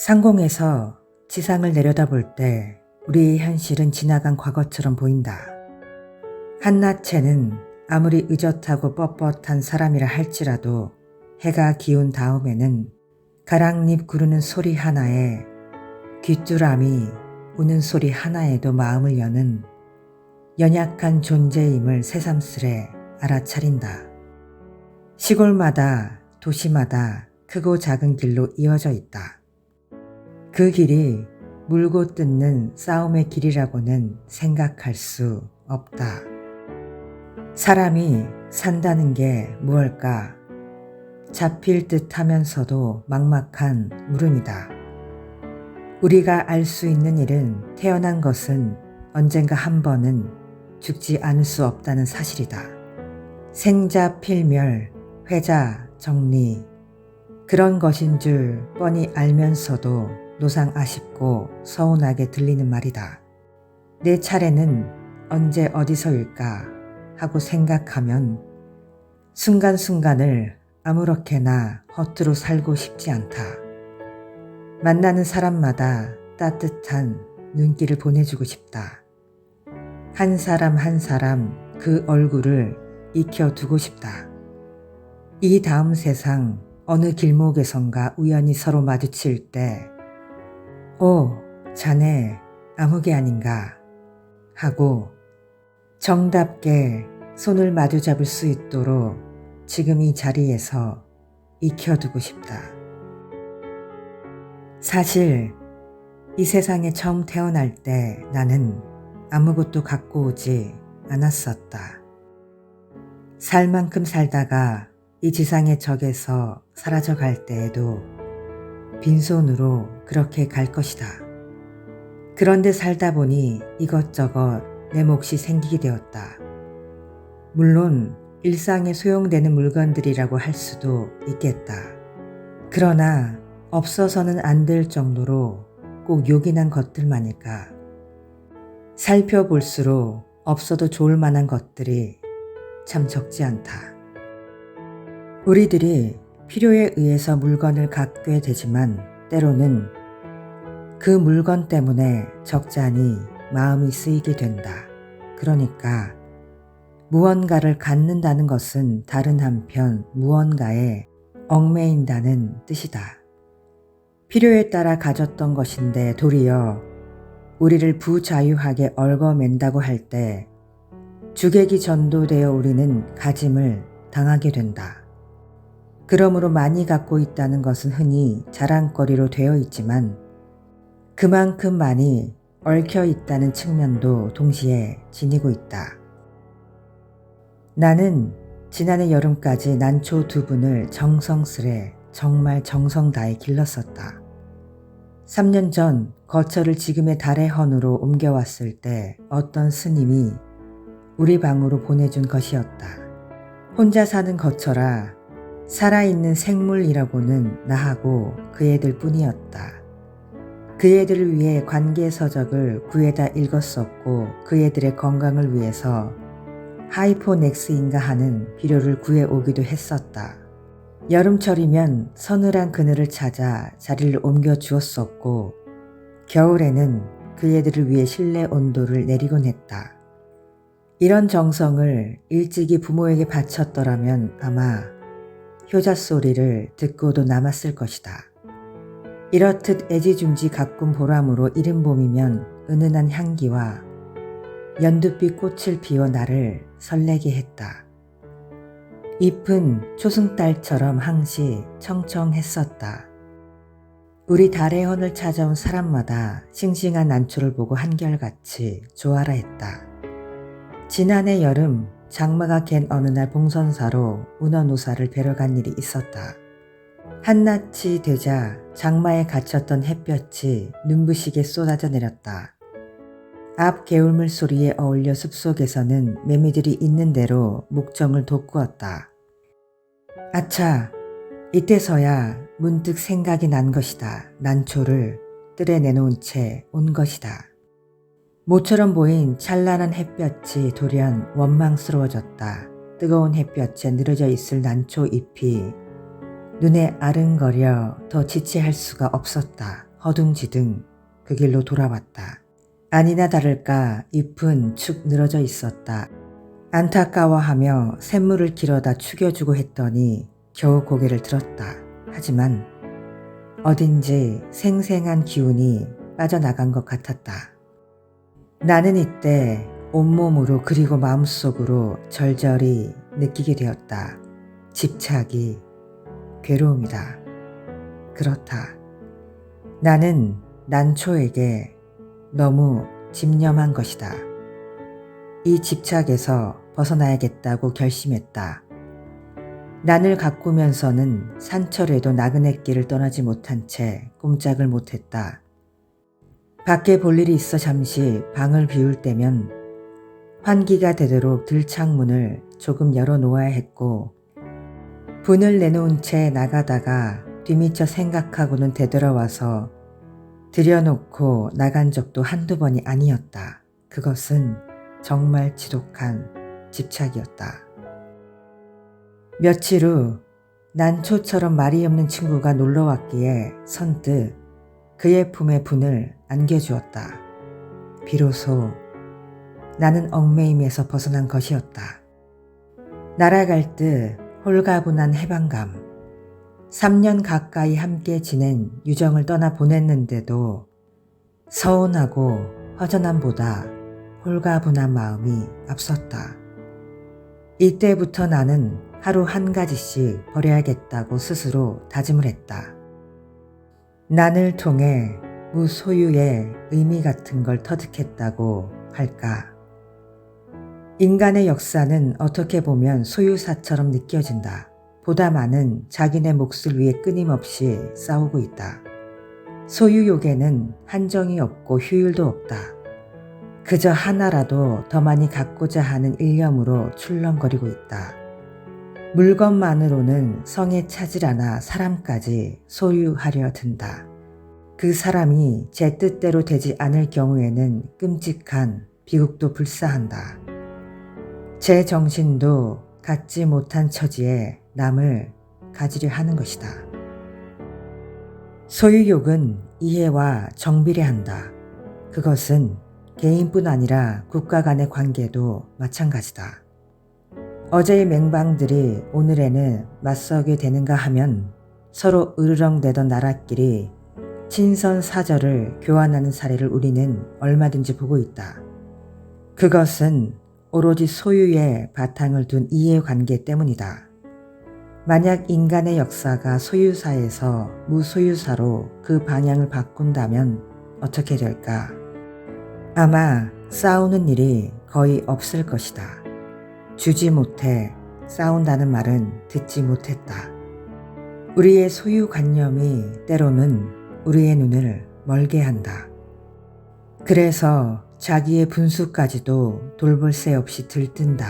상공에서 지상을 내려다볼 때 우리의 현실은 지나간 과거처럼 보인다. 한낮에는 아무리 의젓하고 뻣뻣한 사람이라 할지라도 해가 기운 다음에는 가랑잎 구르는 소리 하나에 귀뚜라미 우는 소리 하나에도 마음을 여는 연약한 존재임을 새삼스레 알아차린다. 시골마다 도시마다 크고 작은 길로 이어져 있다. 그 길이 물고 뜯는 싸움의 길이라고는 생각할 수 없다. 사람이 산다는 게 무엇일까? 잡힐 듯 하면서도 막막한 물음이다. 우리가 알 수 있는 일은 태어난 것은 언젠가 한 번은 죽지 않을 수 없다는 사실이다. 생자 필멸, 회자 정리, 그런 것인 줄 뻔히 알면서도 노상 아쉽고 서운하게 들리는 말이다. 내 차례는 언제 어디서일까 하고 생각하면 순간순간을 아무렇게나 허투루 살고 싶지 않다. 만나는 사람마다 따뜻한 눈길을 보내주고 싶다. 한 사람 한 사람 그 얼굴을 익혀두고 싶다. 이 다음 세상 어느 길목에선가 우연히 서로 마주칠 때 오, 자네 아무개 아닌가 하고 정답게 손을 마주잡을 수 있도록 지금 이 자리에서 익혀두고 싶다. 사실 이 세상에 처음 태어날 때 나는 아무것도 갖고 오지 않았었다. 살 만큼 살다가 이 지상의 적에서 사라져 갈 때에도 빈손으로 그렇게 갈 것이다. 그런데 살다 보니 이것저것 내 몫이 생기게 되었다. 물론 일상에 소용되는 물건들이라고 할 수도 있겠다. 그러나 없어서는 안 될 정도로 꼭 요긴한 것들만일까? 살펴볼수록 없어도 좋을 만한 것들이 참 적지 않다. 우리들이 필요에 의해서 물건을 갖게 되지만 때로는 그 물건 때문에 적잖이 마음이 쓰이게 된다. 그러니까 무언가를 갖는다는 것은 다른 한편 무언가에 얽매인다는 뜻이다. 필요에 따라 가졌던 것인데 도리어 우리를 부자유하게 얽어맨다고 할 때 주객이 전도되어 우리는 가짐을 당하게 된다. 그러므로 많이 갖고 있다는 것은 흔히 자랑거리로 되어 있지만 그만큼 많이 얽혀 있다는 측면도 동시에 지니고 있다. 나는 지난해 여름까지 난초 2분을 정성스레 정말 정성 다해 길렀었다. 3년 전 거처를 지금의 달의 헌으로 옮겨왔을 때 어떤 스님이 우리 방으로 보내준 것이었다. 혼자 사는 거처라 살아있는 생물이라고는 나하고 그 애들 뿐이었다. 그 애들을 위해 관계서적을 구해다 읽었었고 그 애들의 건강을 위해서 하이포넥스인가 하는 비료를 구해오기도 했었다. 여름철이면 서늘한 그늘을 찾아 자리를 옮겨 주었었고 겨울에는 그 애들을 위해 실내 온도를 내리곤 했다. 이런 정성을 일찍이 부모에게 바쳤더라면 아마 효자 소리를 듣고도 남았을 것이다. 이렇듯 애지중지 가꾼 보람으로 이른 봄이면 은은한 향기와 연두빛 꽃을 피워 나를 설레게 했다. 잎은 초승달처럼 항시 청청했었다. 우리 달의 헌을 찾아온 사람마다 싱싱한 난초를 보고 한결같이 좋아라 했다. 지난해 여름 장마가 갠 어느 날 봉선사로 운어노사를 뵈러 간 일이 있었다. 한낮이 되자 장마에 갇혔던 햇볕이 눈부시게 쏟아져 내렸다. 앞 개울물 소리에 어울려 숲속에서는 매미들이 있는 대로 목정을 돋구었다. 아차, 이때서야 문득 생각이 난 것이다. 난초를 뜰에 내놓은 채 온 것이다. 모처럼 보인 찬란한 햇볕이 돌연 원망스러워졌다. 뜨거운 햇볕에 늘어져 있을 난초 잎이 눈에 아른거려 더 지체할 수가 없었다. 허둥지둥 그 길로 돌아왔다. 아니나 다를까 잎은 축 늘어져 있었다. 안타까워하며 샘물을 길어다 죽여주고 했더니 겨우 고개를 들었다. 하지만 어딘지 생생한 기운이 빠져나간 것 같았다. 나는 이때 온몸으로 그리고 마음속으로 절절히 느끼게 되었다. 집착이 괴로움이다. 그렇다. 나는 난초에게 너무 집념한 것이다. 이 집착에서 벗어나야겠다고 결심했다. 난을 가꾸면서는 산철에도 나그네길을 떠나지 못한 채 꼼짝을 못했다. 밖에 볼 일이 있어 잠시 방을 비울 때면 환기가 되도록 들창문을 조금 열어놓아야 했고 분을 내놓은 채 나가다가 뒤미처 생각하고는 되돌아와서 들여놓고 나간 적도 한두 번이 아니었다. 그것은 정말 지독한 집착이었다. 며칠 후 난초처럼 말이 없는 친구가 놀러왔기에 선뜻 그의 품에 분을 안겨주었다. 비로소 나는 얽매임에서 벗어난 것이었다. 날아갈 듯 홀가분한 해방감. 3년 가까이 함께 지낸 유정을 떠나 보냈는데도 서운하고 허전함보다 홀가분한 마음이 앞섰다. 이때부터 나는 하루 한 가지씩 버려야겠다고 스스로 다짐을 했다. 난을 통해 무소유의 의미 같은 걸 터득했다고 할까. 인간의 역사는 어떻게 보면 소유사처럼 느껴진다. 보다 많은 자기네 몫을 위해 끊임없이 싸우고 있다. 소유욕에는 한정이 없고 휴일도 없다. 그저 하나라도 더 많이 갖고자 하는 일념으로 출렁거리고 있다. 물건만으로는 성에 차질 않아 사람까지 소유하려 든다. 그 사람이 제 뜻대로 되지 않을 경우에는 끔찍한 비극도 불사한다. 제 정신도 갖지 못한 처지에 남을 가지려 하는 것이다. 소유욕은 이해와 정비례 한다. 그것은 개인뿐 아니라 국가 간의 관계도 마찬가지다. 어제의 맹방들이 오늘에는 맞서게 되는가 하면 서로 으르렁대던 나라끼리 친선사절을 교환하는 사례를 우리는 얼마든지 보고 있다. 그것은 오로지 소유에 바탕을 둔 이해관계 때문이다. 만약 인간의 역사가 소유사에서 무소유사로 그 방향을 바꾼다면 어떻게 될까? 아마 싸우는 일이 거의 없을 것이다. 주지 못해 싸운다는 말은 듣지 못했다. 우리의 소유관념이 때로는 우리의 눈을 멀게 한다. 그래서 자기의 분수까지도 돌볼 새 없이 들뜬다.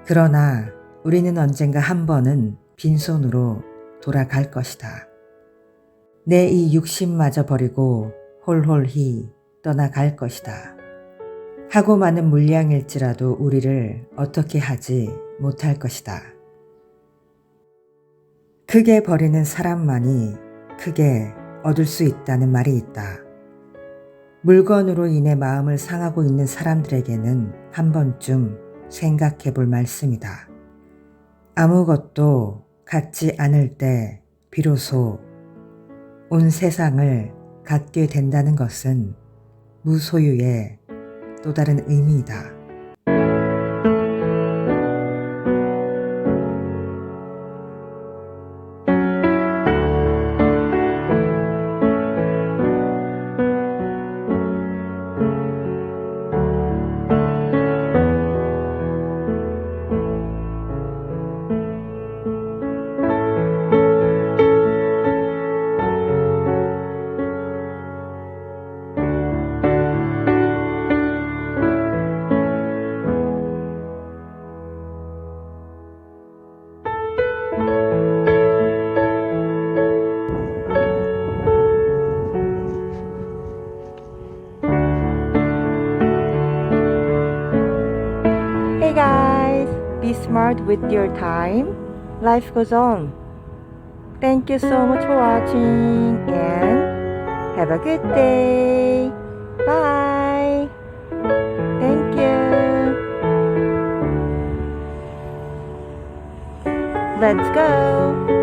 그러나 우리는 언젠가 한 번은 빈손으로 돌아갈 것이다. 내 이 육신마저 버리고 홀홀히 떠나갈 것이다. 하고 많은 물량일지라도 우리를 어떻게 하지 못할 것이다. 크게 버리는 사람만이 크게 얻을 수 있다는 말이 있다. 물건으로 인해 마음을 상하고 있는 사람들에게는 한 번쯤 생각해 볼 말씀이다. 아무것도 갖지 않을 때 비로소 온 세상을 갖게 된다는 것은 무소유의 또 다른 의미이다. Hey guys, be smart with your time. Life goes on. Thank you so much for watching and Have a good day. Bye. Thank you. Let's go.